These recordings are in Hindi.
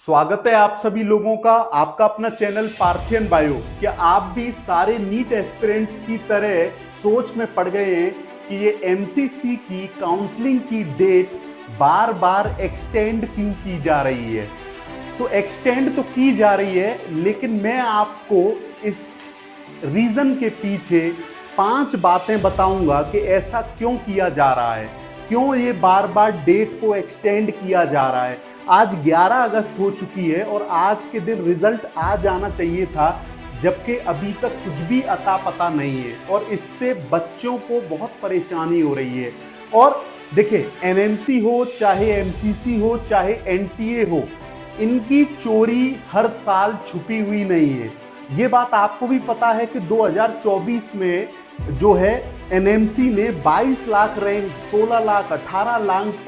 स्वागत है आप सभी लोगों का आपका अपना चैनल पार्थियन बायो। क्या आप भी सारे नीट एस्पिरेंट्स की तरह सोच में पड़ गए हैं कि ये एमसीसी की काउंसलिंग की डेट बार बार एक्सटेंड क्यों की जा रही है? तो एक्सटेंड तो की जा रही है, लेकिन मैं आपको इस रीजन के पीछे 5 बातें बताऊंगा कि ऐसा क्यों किया जा रहा है, क्यों ये बार बार डेट को एक्सटेंड किया जा रहा है। आज 11 अगस्त हो चुकी है और आज के दिन रिजल्ट आ जाना चाहिए था, जबकि अभी तक कुछ भी अता पता नहीं है और इससे बच्चों को बहुत परेशानी हो रही है। और देखिए, एनएमसी हो चाहे एमसीसी हो चाहे एनटीए हो, इनकी चोरी हर साल छुपी हुई नहीं है। ये बात आपको भी पता है कि 2024 में जो है एनएमसी ने 22 लाख रैंक, 16 लाख, 18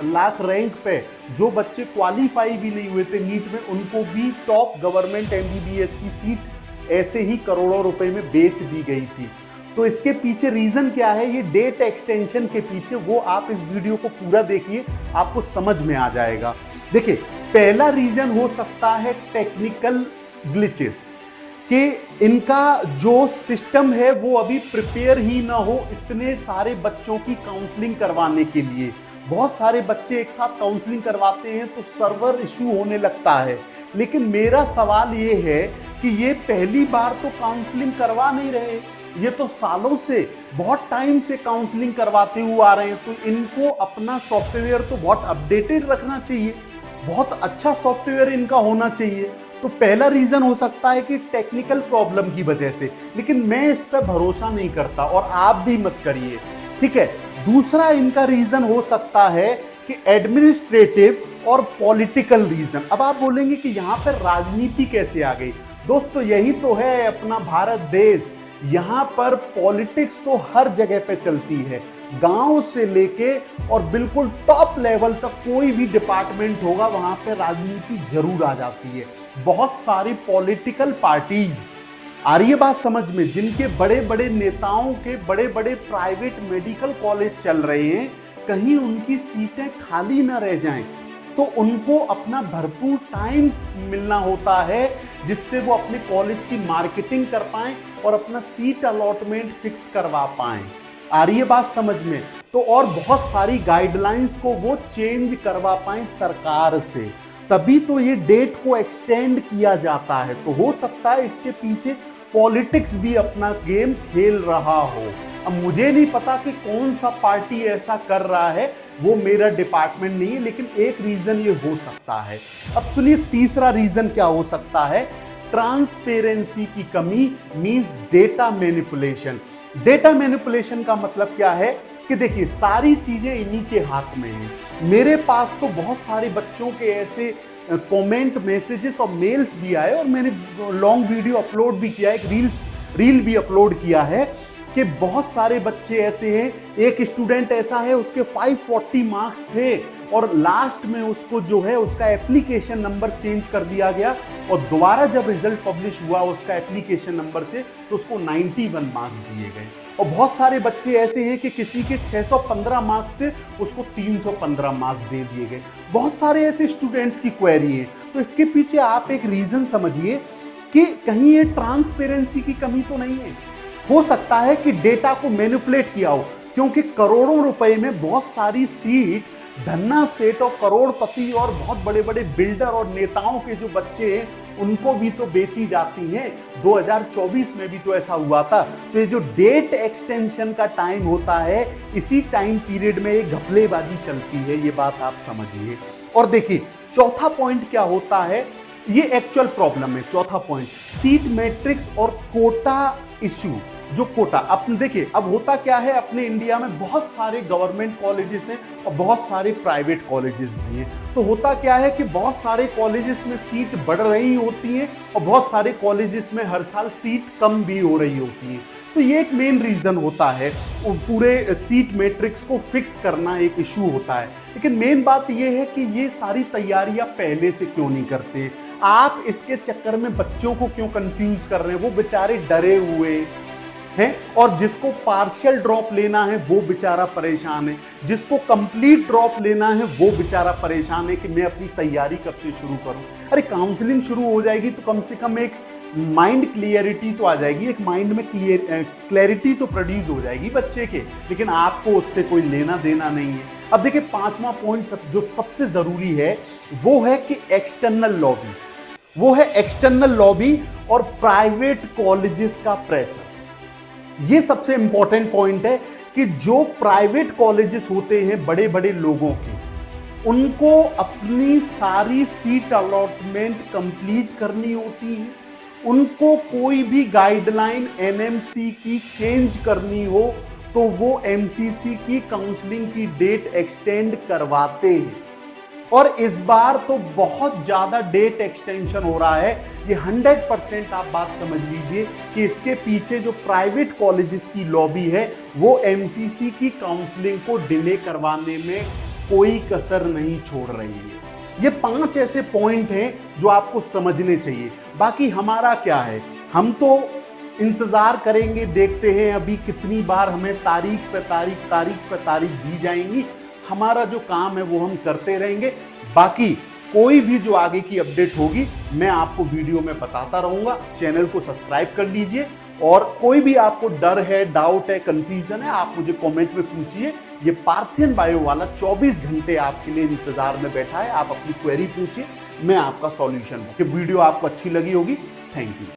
लाख रैंक पे जो बच्चे क्वालिफाई भी नहीं हुए थे नीट में, उनको भी टॉप गवर्नमेंट एमबीबीएस की सीट ऐसे ही करोड़ों रुपए में बेच दी गई थी। तो इसके पीछे रीजन क्या है, ये डेट एक्सटेंशन के पीछे, वो आप इस वीडियो को पूरा देखिए, आपको समझ में आ जाएगा। देखिए, पहला रीजन हो सकता है टेक्निकल ग्लिचेस, कि इनका जो सिस्टम है वो अभी प्रिपेयर ही ना हो इतने सारे बच्चों की काउंसलिंग करवाने के लिए। बहुत सारे बच्चे एक साथ काउंसलिंग करवाते हैं तो सर्वर इशू होने लगता है। लेकिन मेरा सवाल ये है कि ये पहली बार तो काउंसलिंग करवा नहीं रहे, ये तो सालों से, बहुत टाइम से काउंसलिंग करवाते हुए आ रहे हैं। तो इनको अपना सॉफ्टवेयर तो बहुत अपडेटेड रखना चाहिए, बहुत अच्छा सॉफ्टवेयर इनका होना चाहिए। तो पहला रीजन हो सकता है कि टेक्निकल प्रॉब्लम की वजह से, लेकिन मैं इस पर भरोसा नहीं करता और आप भी मत करिए, ठीक है। दूसरा इनका रीजन हो सकता है कि एडमिनिस्ट्रेटिव और पॉलिटिकल रीजन। अब आप बोलेंगे कि यहां पर राजनीति कैसे आ गई? दोस्तों, यही तो है अपना भारत देश। यहां पर पॉलिटिक्स तो हर जगह पे चलती है, गांव से लेके और बिल्कुल टॉप लेवल तक कोई भी डिपार्टमेंट होगा वहां पे राजनीति जरूर आ जाती है। बहुत सारी पॉलिटिकल पार्टीज, आ रही है बात समझ में, जिनके बड़े बड़े नेताओं के बड़े बड़े प्राइवेट मेडिकल कॉलेज चल रहे हैं, कहीं उनकी सीटें खाली ना रह जाएं, तो उनको अपना भरपूर टाइम मिलना होता है, जिससे वो अपने कॉलेज की मार्केटिंग कर पाएं और अपना सीट अलॉटमेंट फिक्स करवा पाएं। आ रही है बात समझ में? तो और बहुत सारी गाइडलाइंस को वो चेंज करवा पाएं सरकार से, तभी तो ये डेट को एक्सटेंड किया जाता है। तो हो सकता है इसके पीछे पॉलिटिक्स भी अपना गेम खेल रहा हो। अब मुझे नहीं पता कि कौन सा पार्टी ऐसा कर रहा है, वो मेरा डिपार्टमेंट नहीं है, लेकिन एक रीजन ये हो सकता है। अब सुनिए, तीसरा रीजन क्या हो सकता है? ट्रांसपेरेंसी की कमी means data manipulation. Data manipulation का मतलब क्या है कि देखिए, सारी चीजें इन्हीं के हाथ में हैं। मेरे पास तो बहुत सारे बच्चों के ऐसे कमेंट, मैसेजेस और मेल्स भी आए और मैंने लॉन्ग वीडियो अपलोड भी किया, एक रील भी अपलोड किया है कि बहुत सारे बच्चे ऐसे हैं। एक स्टूडेंट ऐसा है, उसके 540 मार्क्स थे और लास्ट में उसको जो है उसका एप्लीकेशन नंबर चेंज कर दिया गया और दोबारा जब रिजल्ट पब्लिश हुआ उसका एप्लीकेशन नंबर से, तो उसको 91 मार्क्स दिए गए। और बहुत सारे बच्चे ऐसे हैं कि किसी के 615 मार्क्स थे, उसको 315 मार्क्स दे दिए गए। बहुत सारे ऐसे स्टूडेंट्स की क्वेरी है। तो इसके पीछे आप एक रीजन समझिए कि कहीं ये ट्रांसपेरेंसी की कमी तो नहीं है। हो सकता है कि डेटा को मैनिपुलेट किया हो, क्योंकि करोड़ों रुपए में बहुत सारी सीट धन्ना सेठ और करोड़पति और बहुत बड़े बड़े बिल्डर और नेताओं के जो बच्चे हैं उनको भी तो बेची जाती हैं। 2024 में भी तो ऐसा हुआ था। तो ये जो डेट एक्सटेंशन का टाइम होता है, इसी टाइम पीरियड में ये घपलेबाजी चलती है, ये बात आप समझिए। और देखिए, चौथा पॉइंट क्या होता है, ये एक्चुअल प्रॉब्लम है। चौथा पॉइंट, सीट मैट्रिक्स और कोटा इश्यू। जो कोटा, अब देखिए, अब होता क्या है, अपने इंडिया में बहुत सारे गवर्नमेंट कॉलेजेस हैं और बहुत सारे प्राइवेट कॉलेजेस भी हैं। तो होता क्या है कि बहुत सारे कॉलेजेस में सीट बढ़ रही होती हैं और बहुत सारे कॉलेजेस में हर साल सीट कम भी हो रही होती हैं। तो ये एक मेन रीजन होता है, पूरे सीट मैट्रिक्स को फिक्स करना एक इशू होता है। लेकिन मेन बात ये है कि ये सारी तैयारियां पहले से क्यों नहीं करते आप? इसके चक्कर में बच्चों को क्यों कंफ्यूज कर रहे हैं? वो बेचारे डरे हुए, है, और जिसको पार्शियल ड्रॉप लेना है वो बेचारा परेशान है, जिसको कंप्लीट ड्रॉप लेना है वो बेचारा परेशान है कि मैं अपनी तैयारी कब से शुरू करूं। अरे काउंसलिंग शुरू हो जाएगी तो कम से कम एक माइंड क्लियरिटी तो आ जाएगी, एक माइंड में क्लैरिटी तो प्रोड्यूस हो जाएगी बच्चे के, लेकिन आपको उससे कोई लेना देना नहीं है। अब देखिए, पांचवा पॉइंट जो सबसे जरूरी है वो है कि एक्सटर्नल लॉबी, वो है एक्सटर्नल लॉबी और प्राइवेट कॉलेजेस का प्रेशर। ये सबसे इंपॉर्टेंट पॉइंट है कि जो प्राइवेट कॉलेजेस होते हैं बड़े बड़े लोगों के, उनको अपनी सारी सीट अलॉटमेंट कंप्लीट करनी होती है। उनको कोई भी गाइडलाइन एनएमसी की चेंज करनी हो तो वो एमसीसी की काउंसलिंग की डेट एक्सटेंड करवाते हैं, और इस बार तो बहुत ज्यादा डेट एक्सटेंशन हो रहा है। ये 100% आप बात समझ लीजिए कि इसके पीछे जो प्राइवेट कॉलेजेस की लॉबी है वो एमसीसी की काउंसलिंग को डिले करवाने में कोई कसर नहीं छोड़ रही है। ये 5 ऐसे पॉइंट हैं जो आपको समझने चाहिए। बाकी हमारा क्या है, हम तो इंतजार करेंगे, देखते हैं अभी कितनी बार हमें तारीख पे तारीख दी जाएंगी। हमारा जो काम है वो हम करते रहेंगे। बाकी कोई भी जो आगे की अपडेट होगी मैं आपको वीडियो में बताता रहूंगा। चैनल को सब्सक्राइब कर लीजिए, और कोई भी आपको डर है, डाउट है, कंफ्यूजन है, आप मुझे कमेंट में पूछिए। ये पार्थियन बायो वाला 24 घंटे आपके लिए इंतजार में बैठा है। आप अपनी क्वेरी पूछिए, मैं आपका सॉल्यूशन दूंगा। वीडियो आपको अच्छी लगी होगी। Thank you.